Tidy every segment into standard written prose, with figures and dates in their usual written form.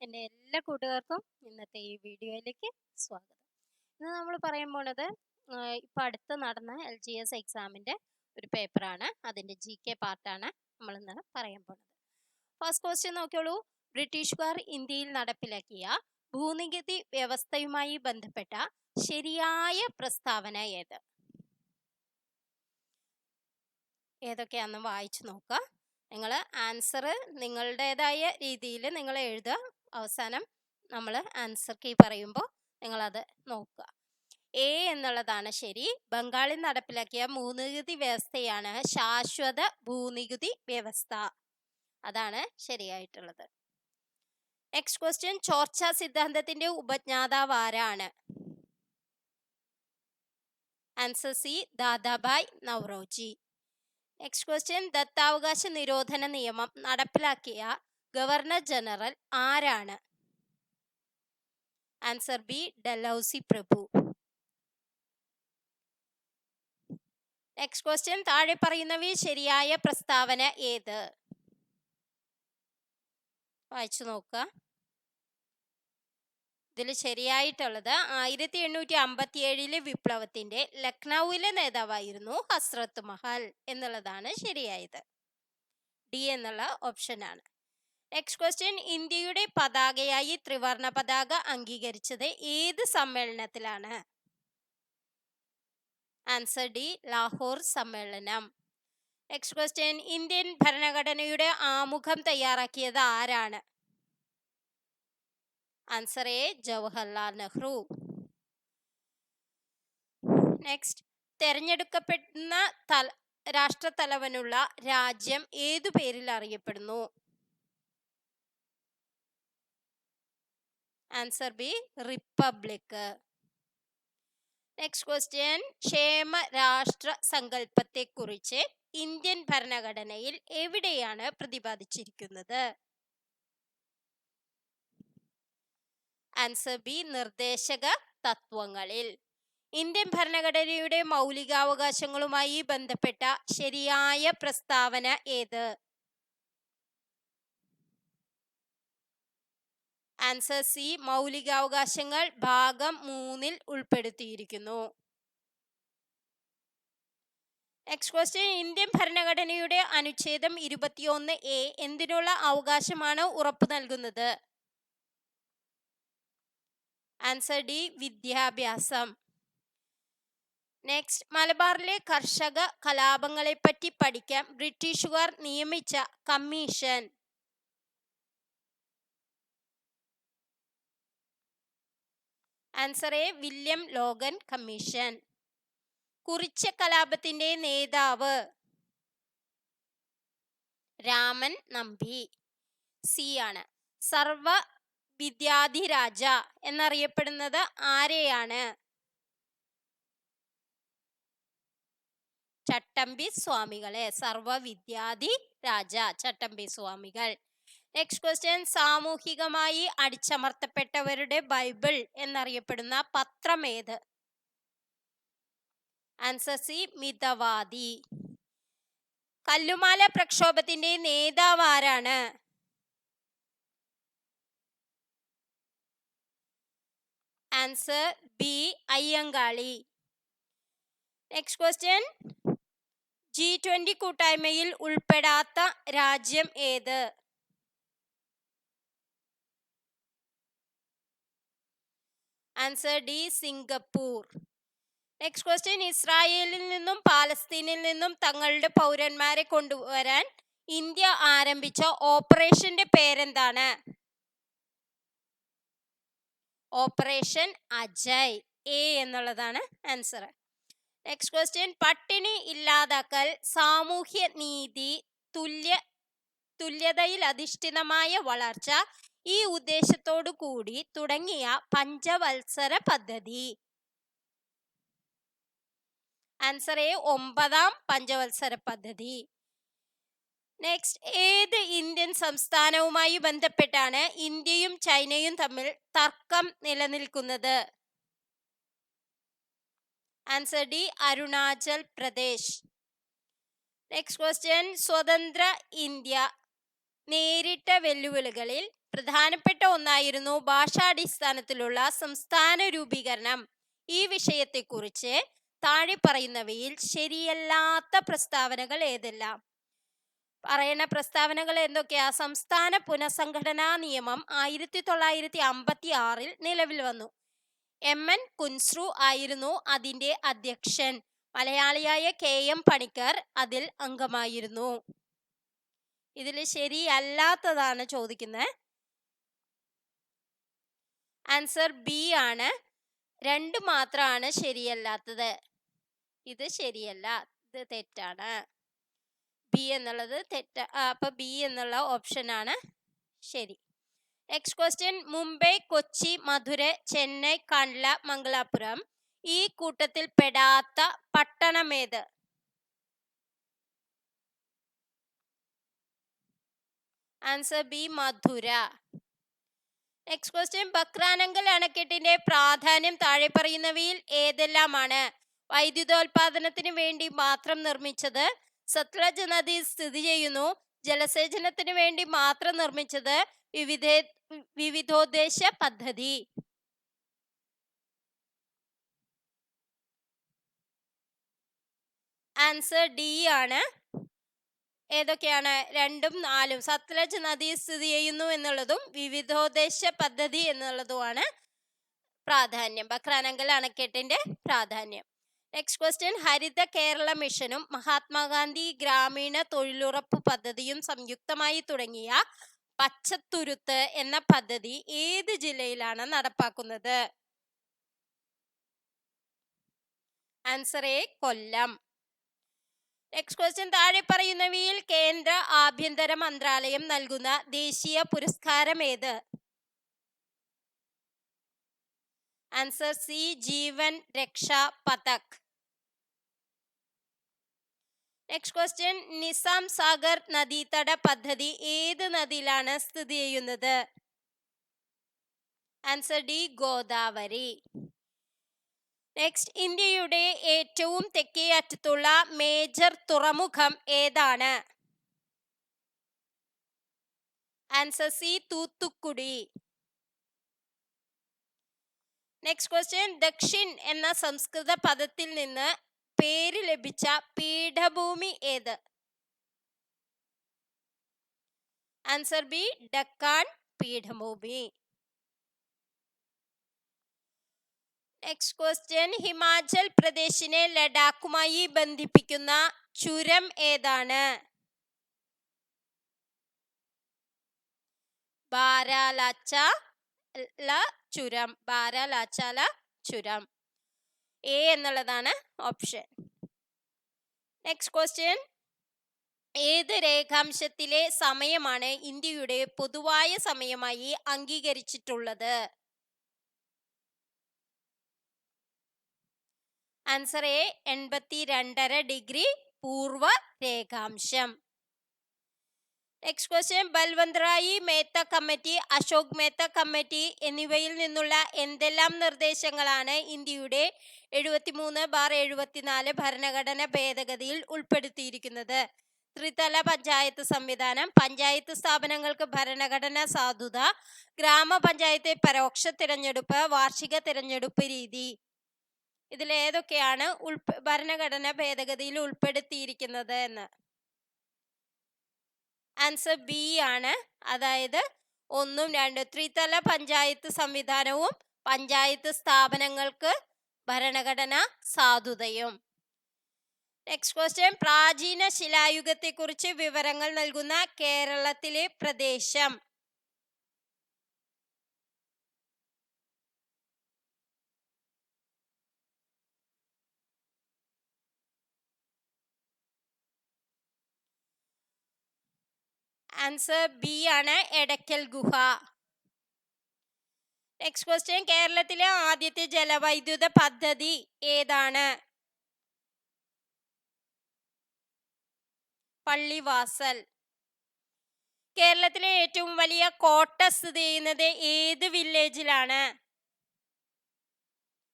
എൻ്റെ എല്ലാ കൂട്ടുകാർക്കും ഇന്നത്തെ ഈ വീഡിയോയിലേക്ക് സ്വാഗതം. ഇന്ന് നമ്മൾ പറയാൻ പോണത് ഇപ്പം അടുത്ത് നടന്ന LGS എക്സാമിൻ്റെ ഒരു പേപ്പറാണ്. അതിൻ്റെ GK പാർട്ടാണ് നമ്മൾ ഇന്ന് പറയാൻ പോണത്. ഫസ്റ്റ് ക്വസ്റ്റ്യൻ നോക്കിയോളൂ. ബ്രിട്ടീഷുകാർ ഇന്ത്യയിൽ നടപ്പിലാക്കിയ ഭൂനികുതി വ്യവസ്ഥയുമായി ബന്ധപ്പെട്ട ശരിയായ പ്രസ്താവന ഏത്? ഏതൊക്കെയാണെന്ന് വായിച്ചു നോക്കുക. നിങ്ങൾ ആൻസർ നിങ്ങളുടേതായ രീതിയിൽ നിങ്ങൾ എഴുതുക. അവസാനം നമ്മൾ ആൻസർ കീ പറയുമ്പോൾ നിങ്ങളത് നോക്കുക. എ എന്നുള്ളതാണ് ശരി. ബംഗാളിൽ നടപ്പിലാക്കിയ ഭൂനികുതി വ്യവസ്ഥയാണ് ശാശ്വത ഭൂനികുതി വ്യവസ്ഥ. അതാണ് ശരിയായിട്ടുള്ളത്. നെക്സ്റ്റ് ക്വസ്റ്റ്യൻ, ചോർച്ച സിദ്ധാന്തത്തിന്റെ ഉപജ്ഞാതാവ് ആരാണ്? Answer C, Dadabhai Naoroji. Next question, ദത്താവകാശ നിരോധന നിയമം നടപ്പിലാക്കിയ ഗവർണർ ജനറൽ ആരാണ്? ആൻസർ ബി, ഡൽഹൌസി പ്രഭു. നെക്സ്റ്റ് ക്വസ്റ്റ്യൻ, താഴെ പറയുന്നവയിൽ ശരിയായ പ്രസ്താവന ഏത്? വായിച്ചു നോക്കുക. ഇതിൽ ശരിയായിട്ടുള്ളത് 1857 വിപ്ലവത്തിന്റെ ലക്നൌവിലെ നേതാവായിരുന്നു ഹസ്രത്ത് മഹൽ എന്നുള്ളതാണ് ശരിയായത്. ഡി എന്നുള്ള ഓപ്ഷനാണ്. നെക്സ്റ്റ് ക്വസ്റ്റ്യൻ, ഇന്ത്യയുടെ പതാകയായി ത്രിവർണ പതാക അംഗീകരിച്ചത് ഏത് സമ്മേളനത്തിലാണ്? ആൻസർ ഡി, ലാഹോർ സമ്മേളനം. നെക്സ്റ്റ് ക്വസ്റ്റ്യൻ, ഇന്ത്യൻ ഭരണഘടനയുടെ ആമുഖം തയ്യാറാക്കിയത് ആരാണ്? Answer A, Jawaharlal Nehru. Next, തെരഞ്ഞെടുക്കപ്പെടുന്ന രാഷ്ട്രത്തലവനുള്ള രാജ്യം ഏതു പേരിൽ അറിയപ്പെടുന്നു? Answer B, republic. Next question, ക്ഷേമ രാഷ്ട്ര സങ്കല്പത്തെക്കുറിച്ച് ഇന്ത്യൻ ഭരണഘടനയിൽ എവിടെയാണ് പ്രതിപാദിച്ചിരിക്കുന്നത്? ആൻസർ ബി, നിർദ്ദേശക തത്വങ്ങളിൽ. ഇന്ത്യൻ ഭരണഘടനയുടെ മൗലികാവകാശങ്ങളുമായി ബന്ധപ്പെട്ട ശരിയായ പ്രസ്താവന ഏത്? ആൻസർ സി, മൗലികാവകാശങ്ങൾ ഭാഗം 3 ഉൾപ്പെടുത്തിയിരിക്കുന്നു. നെക്സ്റ്റ് ക്വസ്റ്റ്യൻ, ഇന്ത്യൻ ഭരണഘടനയുടെ അനുച്ഛേദം 21A എന്തിനുള്ള അവകാശമാണ് ഉറപ്പു നൽകുന്നത്? ആൻസർ ഡി, വിദ്യാഭ്യാസം. നെക്സ്റ്റ്, മലബാറിലെ കർഷക കലാപങ്ങളെപ്പറ്റി പഠിക്കാൻ ബ്രിട്ടീഷുകാർ നിയമിച്ച commission? Answer A, William Logan commission. കുറിച്യ കലാപത്തിന്റെ നേതാവ്? രാമൻ നമ്പി. സി ആണ്. സർവ വിദ്യാധിരാജ എന്നറിയപ്പെടുന്നത് ആരെയാണ്? ചട്ടമ്പി സ്വാമികളെ. സർവ വിദ്യാധി രാജ ചട്ടമ്പി സ്വാമികൾ. നെക്സ്റ്റ് ക്വസ്റ്റ്യൻ, സാമൂഹികമായി അടിച്ചമർത്തപ്പെട്ടവരുടെ ബൈബിൾ എന്നറിയപ്പെടുന്ന പത്രം ഏത്? Answer C, Mithavadi. കല്ലുമാല പ്രക്ഷോഭത്തിന്റെ നേതാവ് ആരാണ്? Answer B, Ayyankali. Next question, G20 കൂട്ടായ്മയിൽ ഉൾപ്പെടാത്ത രാജ്യം ഏത്? Answer D, Singapore. Next question, ഇസ്രായേലിൽ നിന്നും പാലസ്തീനിൽ നിന്നും തങ്ങളുടെ പൗരന്മാരെ കൊണ്ടുവരാൻ ഇന്ത്യ ആരംഭിച്ച ഓപ്പറേഷന്റെ പേരെന്താണ്? ഓപ്പറേഷൻ അജയ്. എ എന്നുള്ളതാണ് ആൻസർ. നെക്സ്റ്റ് ക്വസ്റ്റ്യൻ, പട്ടിണി ഇല്ലാതാക്കൽ, സാമൂഹ്യ നീതി, തുല്യതയിൽ അധിഷ്ഠിതമായ വളർച്ച ഈ ഉദ്ദേശത്തോടു കൂടി തുടങ്ങിയ പഞ്ചവത്സര പദ്ധതി? ആൻസർ എ, 9ാം പഞ്ചവത്സര പദ്ധതി. നെക്സ്റ്റ്, ഏത് ഇന്ത്യൻ സംസ്ഥാനവുമായി ബന്ധപ്പെട്ടാണ് ഇന്ത്യയും ചൈനയും തമ്മിൽ തർക്കം നിലനിൽക്കുന്നത്? Answer D, Arunachal Pradesh. Next question, സ്വതന്ത്ര ഇന്ത്യ നേരിട്ട വെല്ലുവിളികളിൽ പ്രധാനപ്പെട്ട ഒന്നായിരുന്നു ഭാഷാടിസ്ഥാനത്തിലുള്ള സംസ്ഥാന രൂപീകരണം. ഈ വിഷയത്തെക്കുറിച്ച് താഴെ പറയുന്നവയിൽ ശരിയല്ലാത്ത പ്രസ്താവനകൾ ഏതെല്ലാം? പറയുന്ന പ്രസ്താവനകൾ എന്തൊക്കെയാ? സംസ്ഥാന പുനഃസംഘടനാ നിയമം 1956 നിലവിൽ വന്നു. MN കുൻസ്രു ആയിരുന്നു അതിന്റെ അധ്യക്ഷൻ. മലയാളിയായ KM പണിക്കർ അതിൽ അംഗമായിരുന്നു. ഇതിൽ ശരിയല്ലാത്തതാണ് ചോദിക്കുന്നത്. ആൻസർ ബി ആണ്. 2 മാത്രമാണ് ശരിയല്ലാത്തത്. ഇത് ശരിയല്ല, ഇത് തെറ്റാണ്. ബി എന്നുള്ളത് തെറ്റ. അപ്പൊ ബി എന്നുള്ള ഓപ്ഷൻ ആണ് ശരി. Next question. മുംബൈ, കൊച്ചി, മധുര, ചെന്നൈ, കണ്ല, മംഗലാപുരം ഈ കൂട്ടത്തിൽ പെടാത്ത പട്ടണമേത്? Answer B Madurai. Next question. Bhakra Nangal അണക്കെട്ടിന്റെ പ്രാധാന്യം താഴെ പറയുന്നവയിൽ ഏതെല്ലാമാണ്? വൈദ്യുതോൽപാദനത്തിന് വേണ്ടി മാത്രം നിർമ്മിച്ചത്, സത്ലജ് നദി സ്ഥിതി ചെയ്യുന്നു, ജലസേചനത്തിന് വേണ്ടി മാത്രം നിർമ്മിച്ചത്, വിവിധോദ്ദേശ പദ്ധതി. ആൻസർ ഡി ആണ്. ഏതൊക്കെയാണ്? 2ഉം 4ഉം. സത്ലജ് നദി സ്ഥിതി ചെയ്യുന്നു എന്നുള്ളതും വിവിധോദ്ദേശ പദ്ധതി എന്നുള്ളതുമാണ് പ്രാധാന്യം, ബക്രാനങ്കൽ അണക്കെട്ടിന്റെ പ്രാധാന്യം. Next question. ഹരിത കേരള മിഷനും മഹാത്മാഗാന്ധി ഗ്രാമീണ തൊഴിലുറപ്പ് പദ്ധതിയും സംയുക്തമായി തുടങ്ങിയ പച്ചത്തുരുത്ത് എന്ന പദ്ധതി ഏത് ജില്ലയിലാണ് നടപ്പാക്കുന്നത്? Answer A Kollam. Next question. താഴെ പറയുന്നവയിൽ കേന്ദ്ര ആഭ്യന്തര മന്ത്രാലയം നൽകുന്ന ദേശീയ പുരസ്കാരം ഏത്? Answer C Jeevan Raksha Padak. Next question. Nizam Sagar നദീതട പദ്ധതി ഏത് നദിയിലാണ് സ്ഥിതി ചെയ്യുന്നത്? Answer D Godavari. നെക്സ്റ്റ്. ഇന്ത്യയുടെ ഏറ്റവും തെക്കേ അറ്റത്തുള്ള മേജർ തുറമുഖം ഏതാണ്? Answer C Thoothukudi. Next question. Dakshin എന്ന സംസ്കൃത പദത്തിൽ നിന്ന് പേര് ലഭിച്ച പീഠഭൂമി ഏത്? ആൻസർ ബി ഡക്കാൻ പീഠഭൂമി. Next question. ഹിമാചൽ പ്രദേശിനെ ലഡാക്കുമായി ബന്ധിപ്പിക്കുന്ന ചുരം ഏതാണ്? ബാരാലാച്ചാല ചുരം. ബാരാലാച്ചാല ചുരം. എ എന്നുള്ളതാണ് ഓപ്ഷൻ. Next question. ഏത് രേഖാംശത്തിലെ സമയമാണ് ഇന്ത്യയുടെ പൊതുവായ സമയമായി അംഗീകരിച്ചിട്ടുള്ളത്? ആൻസർ എ 82.5 ഡിഗ്രി പൂർവ രേഖാംശം. Next question. Balwant Rai Mehta committee, Ashok Mehta committee എന്നിവയിൽ നിന്നുള്ള എന്തെല്ലാം നിർദ്ദേശങ്ങളാണ് ഇന്ത്യയുടെ 73/74 ഭരണഘടന ഭേദഗതിയിൽ ഉൾപ്പെടുത്തിയിരിക്കുന്നത്? ത്രിതല പഞ്ചായത്ത് സംവിധാനം, പഞ്ചായത്ത് സ്ഥാപനങ്ങൾക്ക് ഭരണഘടനാ സാധുത, ഗ്രാമപഞ്ചായത്തെ പരോക്ഷ തിരഞ്ഞെടുപ്പ്, വാർഷിക തിരഞ്ഞെടുപ്പ് രീതി. ഇതിലേതൊക്കെയാണ് ഭരണഘടന ഭേദഗതിയിൽ ഉൾപ്പെടുത്തിയിരിക്കുന്നത് എന്ന്? ആൻസർ ബി ആണ്. അതായത് 1ഉം 2ഉം. ത്രിതല പഞ്ചായത്ത് സംവിധാനവും പഞ്ചായത്ത് സ്ഥാപനങ്ങൾക്ക് ഭരണഘടനാ സാധുതയും. Next question. പ്രാചീന ശിലായുഗത്തെ കുറിച്ച് വിവരങ്ങൾ നൽകുന്ന കേരളത്തിലെ പ്രദേശം? ആൻസർ ബി ആണ് എടക്കൽ ഗുഹ. Next question. കേരളത്തിലെ ആദ്യത്തെ ജലവൈദ്യുത പദ്ധതി ഏതാണ്? പള്ളിവാസൽ. കേരളത്തിലെ ഏറ്റവും വലിയ കോട്ട സ്ഥിതി ചെയ്യുന്നത് ഏത് വില്ലേജിലാണ്?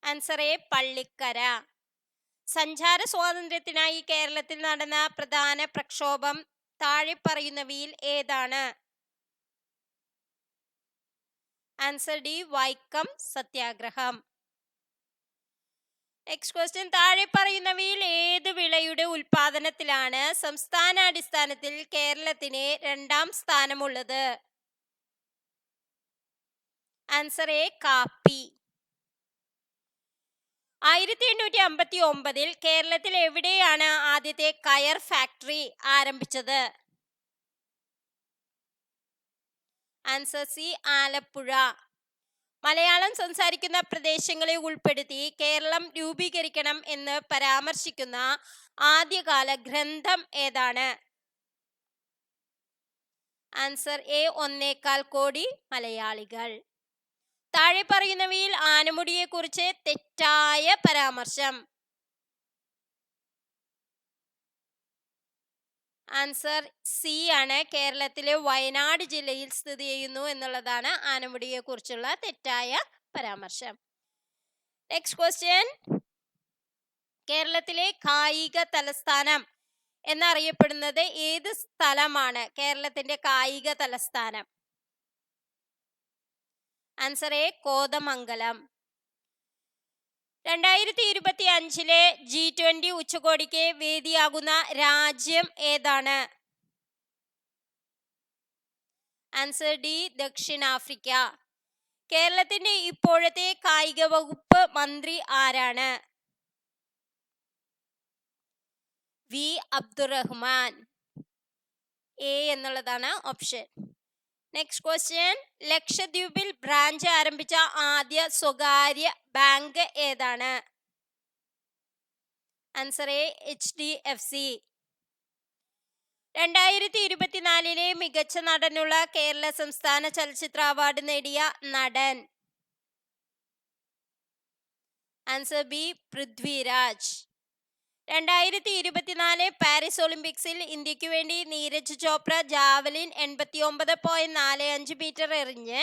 Answer A Pallikkara. സഞ്ചാര സ്വാതന്ത്ര്യത്തിനായി കേരളത്തിൽ നടന്ന പ്രധാന പ്രക്ഷോഭം താഴെ പറയുന്നവയിൽ ഏതാണ്? ആൻസർ ഡി വൈക്കം സത്യാഗ്രഹം. നെക്സ്റ്റ് ക്വസ്റ്റ്യൻ, താഴെ പറയുന്നവയിൽ ഏത് വിളയുടെ ഉൽപാദനത്തിലാണ് സംസ്ഥാനാടിസ്ഥാനത്തിൽ കേരളത്തിന് 2ാം സ്ഥാനമുള്ളത്? ആൻസർ എ കാപ്പി. 1859 കേരളത്തിൽ എവിടെയാണ് ആദ്യത്തെ കയർ ഫാക്ടറി ആരംഭിച്ചത്? Answer C Alappuzha. മലയാളം സംസാരിക്കുന്ന പ്രദേശങ്ങളെ ഉൾപ്പെടുത്തി കേരളം രൂപീകരിക്കണം എന്ന് പരാമർശിക്കുന്ന ആദ്യകാല ഗ്രന്ഥം ഏതാണ്? ആൻസർ എ 1.25 കോടി മലയാളികൾ. താഴെ പറയുന്നവയിൽ ആനമുടിയെക്കുറിച്ച് തെറ്റായ പരാമർശം? ആൻസർ സി ആണ്, കേരളത്തിലെ വയനാട് ജില്ലയിൽ സ്ഥിതി ചെയ്യുന്നു എന്നുള്ളതാണ് ആനമുടിയെ കുറിച്ചുള്ള തെറ്റായ പരാമർശം. നെക്സ്റ്റ് ക്വസ്റ്റ്യൻ, കേരളത്തിലെ കായിക തലസ്ഥാനം എന്നറിയപ്പെടുന്നത് ഏത് സ്ഥലമാണ്? കേരളത്തിന്റെ കായിക തലസ്ഥാനം. Answer A Kothamangalam. 2025 G20 ഉച്ചകോടിക്ക് വേദിയാകുന്ന രാജ്യം ഏതാണ്? ആൻസർ ഡി ദക്ഷിണാഫ്രിക്ക. കേരളത്തിന്റെ ഇപ്പോഴത്തെ കായിക വകുപ്പ് മന്ത്രി ആരാണ്? വി അബ്ദുറഹ്മാൻ. എ എന്നുള്ളതാണ് ഓപ്ഷൻ. നെക്സ്റ്റ് ക്വസ്റ്റ്യൻ, ലക്ഷദ്വീപിൽ ബ്രാഞ്ച് ആരംഭിച്ച ആദ്യ സ്വകാര്യ ബാങ്ക് ഏതാണ്? Answer A HDFC. 2024 മികച്ച നടനുള്ള കേരള സംസ്ഥാന ചലച്ചിത്ര അവാർഡ് നേടിയ നടൻ? Answer B Prithviraj. 2024 പാരീസ് ഒളിമ്പിക്സിൽ ഇന്ത്യക്ക് വേണ്ടി നീരജ് ചോപ്ര ജാവലിൻ 89.45 മീറ്റർ എറിഞ്ഞ്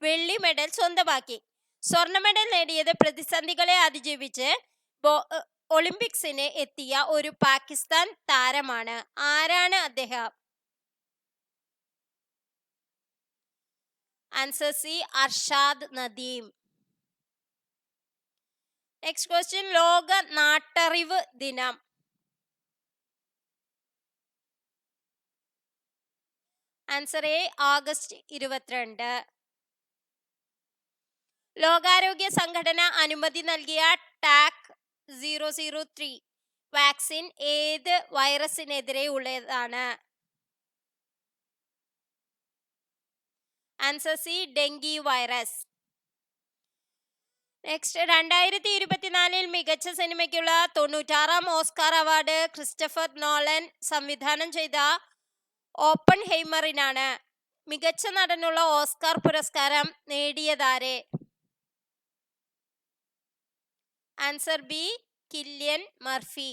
വെള്ളി മെഡൽ സ്വന്തമാക്കി. സ്വർണ്ണ മെഡൽ നേടിയത് പ്രതിസന്ധികളെ അതിജീവിച്ച് ഒളിമ്പിക്സിന് എത്തിയ ഒരു പാകിസ്ഥാൻ താരമാണ്. ആരാണ് അദ്ദേഹം? Answer C Arshad Nadeem. Next question, ലോക നാട്ടറിവ് ദിനം? Answer A August 22. ലോകാരോഗ്യ സംഘടന അനുമതി നൽകിയ ടാക് 003 വാക്സിൻ ഏത് വൈറസിനെതിരെ ഉള്ളതാണ്? Answer C dengue virus. Next, 2024 മികച്ച സിനിമയ്ക്കുള്ള 96ാം ഓസ്കാർ അവാർഡ് ക്രിസ്റ്റഫർ നോളൻ സംവിധാനം ചെയ്ത ഓപ്പൺഹൈമറിനാണ്. മികച്ച നടനുള്ള ഓസ്കാർ പുരസ്കാരം നേടിയതാരെ? Answer B Cillian Murphy.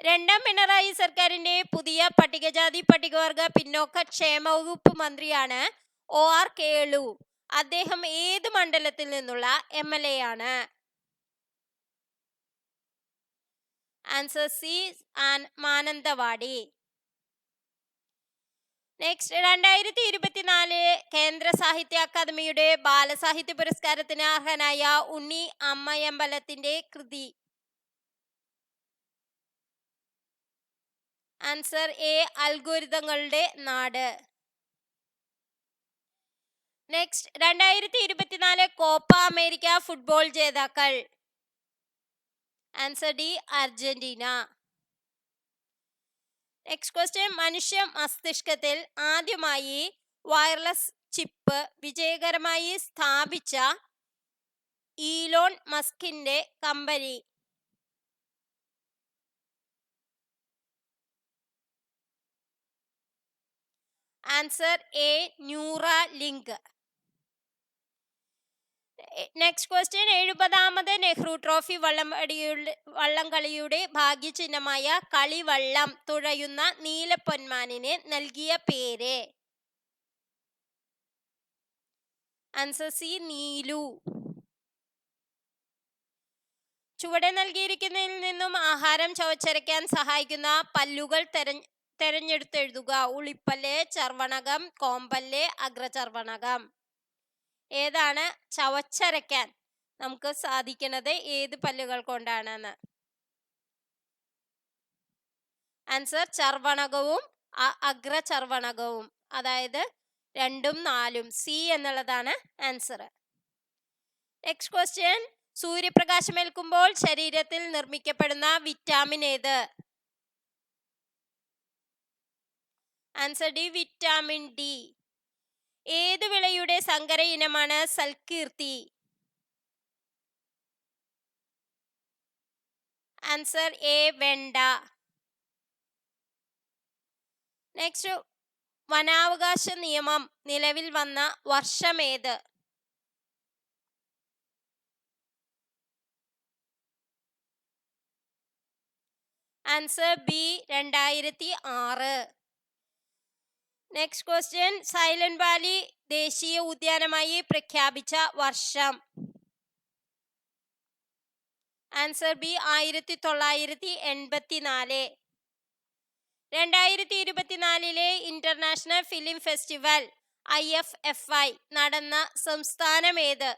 2ാം പിണറായി സർക്കാരിന്റെ പുതിയ പട്ടികജാതി പട്ടികവർഗ പിന്നോക്ക ക്ഷേമ വകുപ്പ് മന്ത്രിയാണ് OR കേളു. അദ്ദേഹം ഏത് മണ്ഡലത്തിൽ നിന്നുള്ള MLA ആണ്? Answer C Mananthavady. നെക്സ്റ്റ്, 2024 കേന്ദ്ര സാഹിത്യ അക്കാദമിയുടെ ബാലസാഹിത്യ പുരസ്കാരത്തിന് അർഹനായ ഉണ്ണി അമ്മയമ്പലത്തിന്റെ കൃതി? ആൻസർ എ അൽഗോരിതങ്ങളുടെ നാട്. നെക്സ്റ്റ്, 2024 കോപ്പ അമേരിക്ക ഫുട്ബോൾ ജേതാക്കൾ? Answer D Argentina. Next question, മനുഷ്യ മസ്തിഷ്കത്തിൽ ആദ്യമായി വയർലെസ് ചിപ്പ് വിജയകരമായി സ്ഥാപിച്ച ഈലോൺ മസ്കിന്റെ കമ്പനി? Answer A Neuralink. Next question, 70ാമത് നെഹ്റു ട്രോഫി വള്ളംകളിയുടെ ഭാഗ്യചിഹ്നമായ കളിവള്ളം തുഴയുന്ന നീലപ്പൊന്മാനിന് നൽകിയ പേര്? Answer C Neelu. ചുവടെ നൽകിയിരിക്കുന്നതിൽ നിന്നും ആഹാരം ചവച്ചരയ്ക്കാൻ സഹായിക്കുന്ന പല്ലുകൾ തെരഞ്ഞെടുത്തെഴുതുക. ഉളിപ്പല്ല്, ചർവണകം, കോമ്പല്ല്, അഗ്രചർവണകം. ഏതാണ് ചവച്ചരയ്ക്കാൻ നമുക്ക് സാധിക്കുന്നത് ഏത് പല്ലുകൾ കൊണ്ടാണെന്ന്? ആൻസർ ചർവണകവും അഗ്രചർവണകവും. അതായത് 2ഉം 4ഉം. സി എന്നുള്ളതാണ് ആൻസർ. നെക്സ്റ്റ് ക്വസ്റ്റ്യൻ, സൂര്യപ്രകാശമേൽക്കുമ്പോൾ ശരീരത്തിൽ നിർമ്മിക്കപ്പെടുന്ന വിറ്റാമിൻ ഏത്? Answer D, vitamin D. ഏത് വിളയുടെ സങ്കര ഇനമാണ് സൽകീർത്തി? ആൻസർ എ, വെണ്ട. നെക്സ്റ്റ്, വനാവകാശ നിയമം നിലവിൽ വന്ന വർഷമേത്? Answer B, 2006. Next question, silent valley ദേശീയ ഉദ്യാനമായി പ്രഖ്യാപിച്ച വർഷം? ആൻസർ ബി, 1984. 2024 ഇന്റർനാഷണൽ ഫിലിം ഫെസ്റ്റിവൽ IFFI നടന്ന സംസ്ഥാനം ഏത്?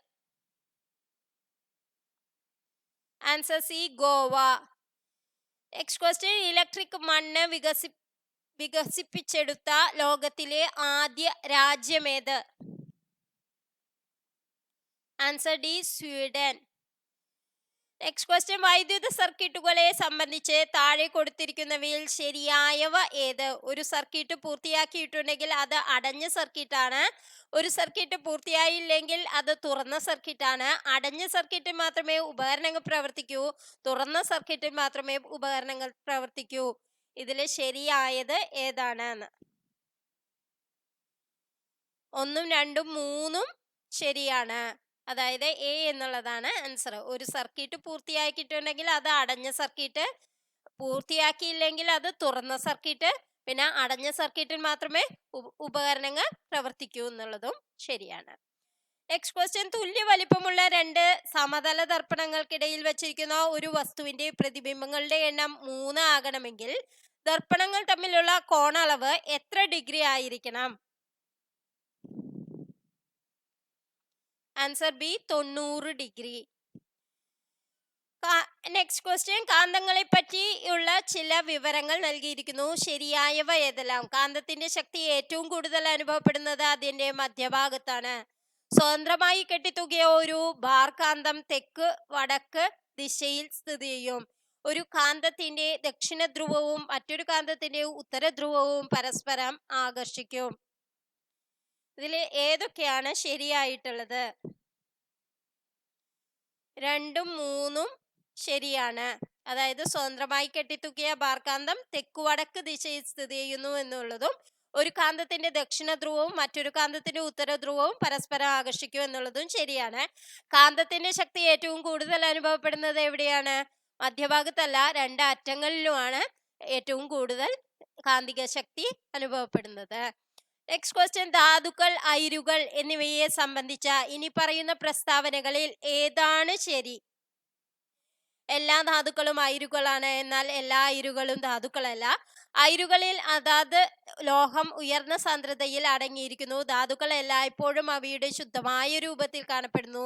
Answer C, Goa. Next question, electric മണ്ണ് വികസിപ്പിച്ചെടുത്ത ലോകത്തിലെ ആദ്യ രാജ്യമേത്? Answer D, Sweden. Next question, വൈദ്യുത സർക്യൂട്ടുകളെ സംബന്ധിച്ച് താഴെ കൊടുത്തിരിക്കുന്നവയിൽ ശരിയായവ ഏത്? ഒരു സർക്യൂട്ട് പൂർത്തിയാക്കിയിട്ടുണ്ടെങ്കിൽ അത് അടഞ്ഞ സർക്യൂട്ടാണ്. ഒരു സർക്യൂട്ട് പൂർത്തിയായില്ലെങ്കിൽ അത് തുറന്ന സർക്യൂട്ടാണ്. അടഞ്ഞ സർക്യൂട്ടിൽ മാത്രമേ ഉപകരണങ്ങൾ പ്രവർത്തിക്കൂ, തുറന്ന സർക്യൂട്ടിൽ മാത്രമേ ഉപകരണങ്ങൾ പ്രവർത്തിക്കൂ. ഇതിൽ ശരിയായത് ഏതാണ്? 1ഉം 2ഉം 3ഉം ശരിയാണ്. അതായത് എ എന്നുള്ളതാണ് ആൻസർ. ഒരു സർക്യൂട്ട് പൂർത്തിയാക്കിയിട്ടുണ്ടെങ്കിൽ അത് അടഞ്ഞ സർക്യൂട്ട്, പൂർത്തിയാക്കിയില്ലെങ്കിൽ അത് തുറന്ന സർക്യൂട്ട്, പിന്നെ അടഞ്ഞ സർക്യൂട്ടിൽ മാത്രമേ ഉപകരണങ്ങൾ പ്രവർത്തിക്കൂ എന്നുള്ളതും ശരിയാണ്. നെക്സ്റ്റ് ക്വസ്റ്റ്യൻ, തുല്യ വലിപ്പമുള്ള 2 സമതല ദർപ്പണങ്ങൾക്കിടയിൽ വച്ചിരിക്കുന്ന ഒരു വസ്തുവിന്റെ പ്രതിബിംബങ്ങളുടെ എണ്ണം 3 ആകണമെങ്കിൽ ദർപ്പണങ്ങൾ തമ്മിലുള്ള കോണളവ് എത്ര ഡിഗ്രി ആയിരിക്കണം? Answer B, 90 degree. Next question, കാന്തങ്ങളെ പറ്റിയുള്ള ചില വിവരങ്ങൾ നൽകിയിരിക്കുന്നു. ശരിയായവ ഏതെല്ലാം? കാന്തത്തിന്റെ ശക്തി ഏറ്റവും കൂടുതൽ അനുഭവപ്പെടുന്നത് അതിന്റെ മധ്യഭാഗത്താണ്. സ്വതന്ത്രമായി കെട്ടിത്തൂക്കിയ ഒരു ബാർ കാന്തം തെക്ക് വടക്ക് ദിശയിൽ സ്ഥിതി ചെയ്യും. ഒരു കാന്തത്തിന്റെ ദക്ഷിണ ധ്രുവവും മറ്റൊരു കാന്തത്തിന്റെ ഉത്തര ധ്രുവവും പരസ്പരം ആകർഷിക്കും. ഇതിൽ ഏതൊക്കെയാണ് ശരിയായിട്ടുള്ളത്? 2ഉം 3ഉം ശരിയാണ്. അതായത് സ്വതന്ത്രമായി കെട്ടിത്തൂക്കിയ ബാർകാന്തം തെക്കു വടക്ക് ദിശയിൽ സ്ഥിതി ചെയ്യുന്നു എന്നുള്ളതും ഒരു കാന്തത്തിന്റെ ദക്ഷിണ ധ്രുവവും മറ്റൊരു കാന്തത്തിന്റെ ഉത്തര ധ്രുവവും പരസ്പരം ആകർഷിക്കും എന്നുള്ളതും ശരിയാണ്. കാന്തത്തിന്റെ ശക്തി ഏറ്റവും കൂടുതൽ അനുഭവപ്പെടുന്നത് എവിടെയാണ്? മധ്യഭാഗത്തല്ല, 2 അറ്റങ്ങളിലുമാണ് ഏറ്റവും കൂടുതൽ കാന്തിക ശക്തി അനുഭവപ്പെടുന്നത്. നെക്സ്റ്റ് ക്വസ്റ്റ്യൻ, ധാതുക്കൾ, അയിരുകൾ എന്നിവയെ സംബന്ധിച്ച ഇനി പറയുന്ന പ്രസ്താവനകളിൽ ഏതാണ് ശരി? എല്ലാ ധാതുക്കളും അയിരുകളാണ്, എന്നാൽ എല്ലാ അയിരുകളും ധാതുക്കളല്ല. അയിരുകളിൽ അതാത് ലോഹം ഉയർന്ന സാന്ദ്രതയിൽ അടങ്ങിയിരിക്കുന്നു. ധാതുക്കൾ എല്ലായ്പ്പോഴും അവയുടെ ശുദ്ധമായ രൂപത്തിൽ കാണപ്പെടുന്നു.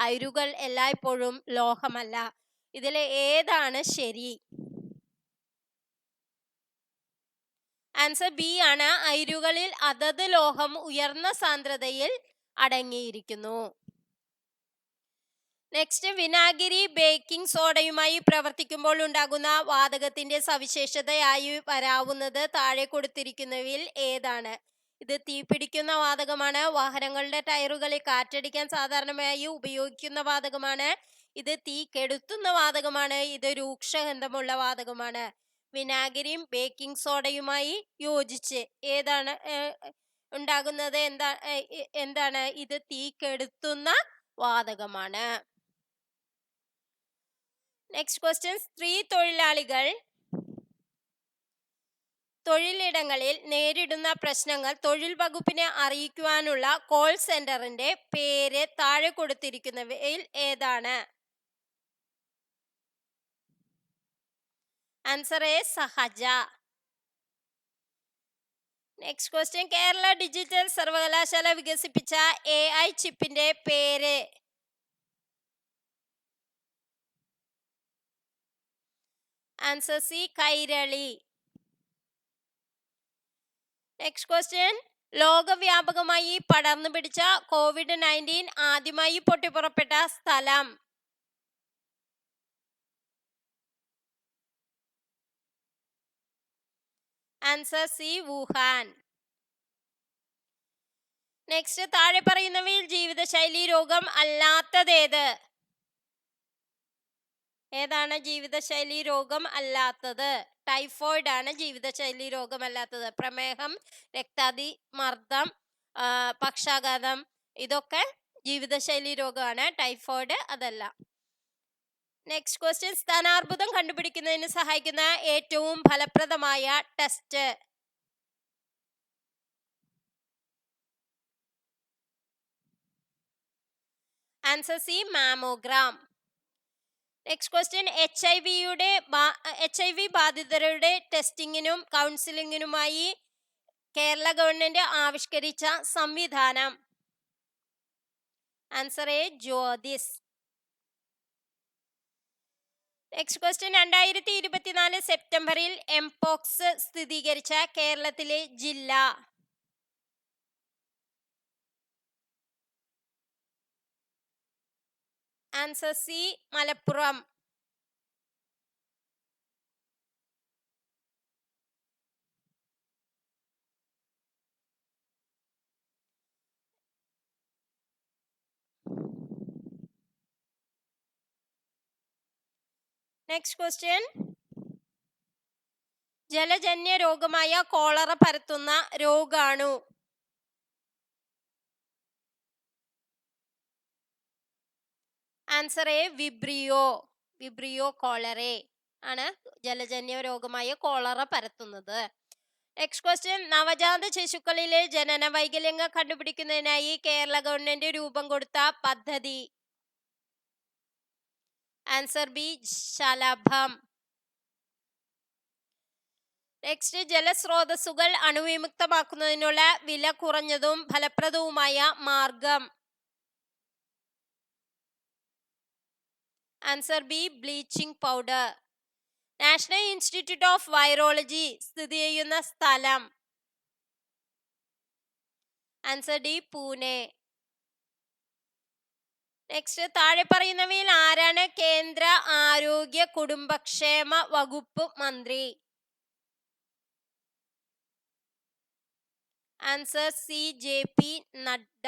അയിരുകൾ എല്ലായ്പ്പോഴും ലോഹമല്ല. ഇതിലെ ഏതാണ് ശരി? ആൻസർ ബി ആണ്, അയിരുകളിൽ അതത് ലോഹം ഉയർന്ന സാന്ദ്രതയിൽ അടങ്ങിയിരിക്കുന്നു. നെക്സ്റ്റ്, വിനാഗിരി ബേക്കിംഗ് സോഡയുമായി പ്രവർത്തിക്കുമ്പോൾ ഉണ്ടാകുന്ന വാതകത്തിന്റെ സവിശേഷതയായി വരാവുന്നത് താഴെ കൊടുത്തിരിക്കുന്നവയിൽ ഏതാണ്? ഇത് തീപിടിക്കുന്ന വാതകമാണ്. വാഹനങ്ങളുടെ ടയറുകളിൽ കാറ്റടിക്കാൻ സാധാരണയായി ഉപയോഗിക്കുന്ന വാതകമാണ്. ഇത് തീ കെടുത്തുന്ന വാതകമാണ്. ഇത് രൂക്ഷഗന്ധമുള്ള വാതകമാണ്. വിനാഗിരിയും ബേക്കിംഗ് സോഡയുമായി യോജിച്ച് ഏതാണ് ഉണ്ടാകുന്നത്? എന്താണ്? ഇത് തീ കെടുത്തുന്ന വാതകമാണ്. നെക്സ്റ്റ് ക്വസ്റ്റ്യൻ, സ്ത്രീ തൊഴിലാളികൾ തൊഴിലിടങ്ങളിൽ നേരിടുന്ന പ്രശ്നങ്ങൾ തൊഴിൽ വകുപ്പിനെ അറിയിക്കുവാനുള്ള കോൾ സെന്ററിന്റെ പേര് താഴെ കൊടുത്തിരിക്കുന്നവയിൽ ഏതാണ്? Answer A, Sahaja. Next question, Kerala digital സർവകലാശാല വികസിപ്പിച്ച AI ചിപ്പിന്റെ പേര്? Answer C, Kairali. Next question, ലോകവ്യാപകമായി പടർന്നു പിടിച്ച COVID-19 ആദ്യമായി പൊട്ടിപ്പുറപ്പെട്ട സ്ഥലം? Answer C, Wuhan. നെക്സ്റ്റ്, താഴെ പറയുന്നവയിൽ ജീവിതശൈലി രോഗം അല്ലാത്തതേത്? ഏതാണ് ജീവിതശൈലി രോഗം അല്ലാത്തത്? ടൈഫോയിഡ് ആണ് ജീവിതശൈലി രോഗമല്ലാത്തത്. പ്രമേഹം, രക്താതിമർദ്ദം, പക്ഷാഘാതം ഇതൊക്കെ ജീവിതശൈലി രോഗമാണ്. ടൈഫോയിഡ് അതല്ല. നെക്സ്റ്റ് ക്വസ്റ്റ്യൻ, സ്ഥാനാർബുദം കണ്ടുപിടിക്കുന്നതിന് സഹായിക്കുന്ന ഏറ്റവും ഫലപ്രദമായ test? Answer C, mammogram. Next question, HIV ബാധിതരുടെ ടെസ്റ്റിങ്ങിനും കൗൺസിലിങ്ങിനുമായി കേരള ഗവൺമെന്റ് ആവിഷ്കരിച്ച സംവിധാനം? Answer A, Jyothis. Next question, 2024 സെപ്റ്റംബറിൽ എംപോക്സ് സ്ഥിരീകരിച്ച കേരളത്തിലെ ജില്ല? Answer C, Malappuram. Next question, ജലജന്യ രോഗമായ കോളറ പരത്തുന്ന രോഗാണു? ആൻസർ എ, വിബ്രിയോ കോളറെ ആണ് ജലജന്യ രോഗമായ കോളറ പരത്തുന്നത്. നെക്സ്റ്റ് ക്വസ്റ്റ്യൻ, നവജാത ശിശുക്കളിലെ ജനന വൈകല്യങ്ങൾ കണ്ടുപിടിക്കുന്നതിനായി കേരള ഗവൺമെന്റ് രൂപം കൊടുത്ത പദ്ധതി? Answer B, ശലഭം. നെക്സ്റ്റ്, ജലസ്രോതസ്സുകൾ അണുവിമുക്തമാക്കുന്നതിനുള്ള വില കുറഞ്ഞതും ഫലപ്രദവുമായ മാർഗം? Answer B, bleaching powder. National institute of virology സ്ഥിതി ചെയ്യുന്ന സ്ഥലം? Answer D, Pune. നെക്സ്റ്റ്, താഴെ പറയുന്നവയിൽ ആരാണ് കേന്ദ്ര ആരോഗ്യ കുടുംബക്ഷേമ വകുപ്പ് മന്ത്രി? Answer C, JP Nadda.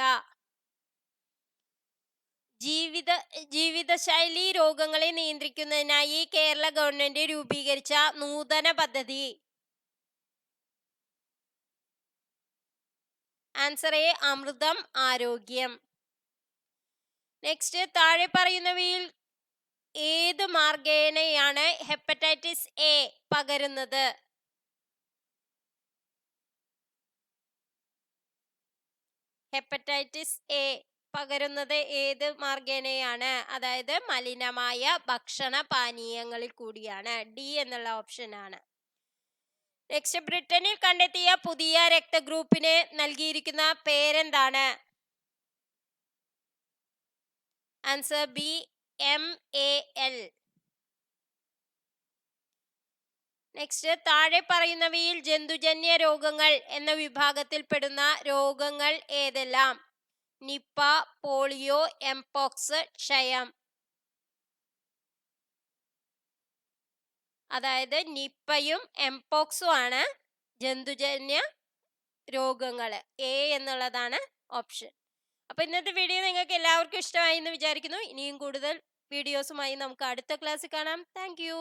ജീവിതശൈലി രോഗങ്ങളെ നിയന്ത്രിക്കുന്നതിനായി കേരള ഗവൺമെന്റ് രൂപീകരിച്ച നൂതന പദ്ധതി? ആൻസർ എ, അമൃതം ആരോഗ്യം. നെക്സ്റ്റ്, താഴെ പറയുന്നവയിൽ ഏത് മാർഗേനയാണ് ഹെപ്പറ്റൈറ്റിസ് എ പകരുന്നത്? ഹെപ്പറ്റൈറ്റിസ് എ പകരുന്നത് ഏത് മാർഗേനയാണ്? അതായത് മലിനമായ ഭക്ഷണ പാനീയങ്ങളിൽ കൂടിയാണ്. ഡി എന്നുള്ള ഓപ്ഷൻ ആണ്. നെക്സ്റ്റ്, ബ്രിട്ടനിൽ കണ്ടെത്തിയ പുതിയ രക്തഗ്രൂപ്പിന് നൽകിയിരിക്കുന്ന പേരെന്താണ്? Answer B, MAL. നെക്സ്റ്റ്, താഴെ പറയുന്നവയിൽ ജന്തുജന്യ രോഗങ്ങൾ എന്ന വിഭാഗത്തിൽപ്പെടുന്ന രോഗങ്ങൾ ഏതെല്ലാം? നിപ്പ, പോളിയോ, എംപോക്സ്, ക്ഷയം. അതായത് നിപ്പയും എംപോക്സും ആണ് ജന്തുജന്യ രോഗങ്ങൾ. എ എന്നുള്ളതാണ് ഓപ്ഷൻ. അപ്പോൾ ഇന്നത്തെ വീഡിയോ നിങ്ങൾക്ക് എല്ലാവർക്കും ഇഷ്ടമായി എന്ന് വിചാരിക്കുന്നു. ഇനിയും കൂടുതൽ വീഡിയോസുമായി നമുക്ക് അടുത്ത ക്ലാസ്സിൽ കാണാം. Thank you.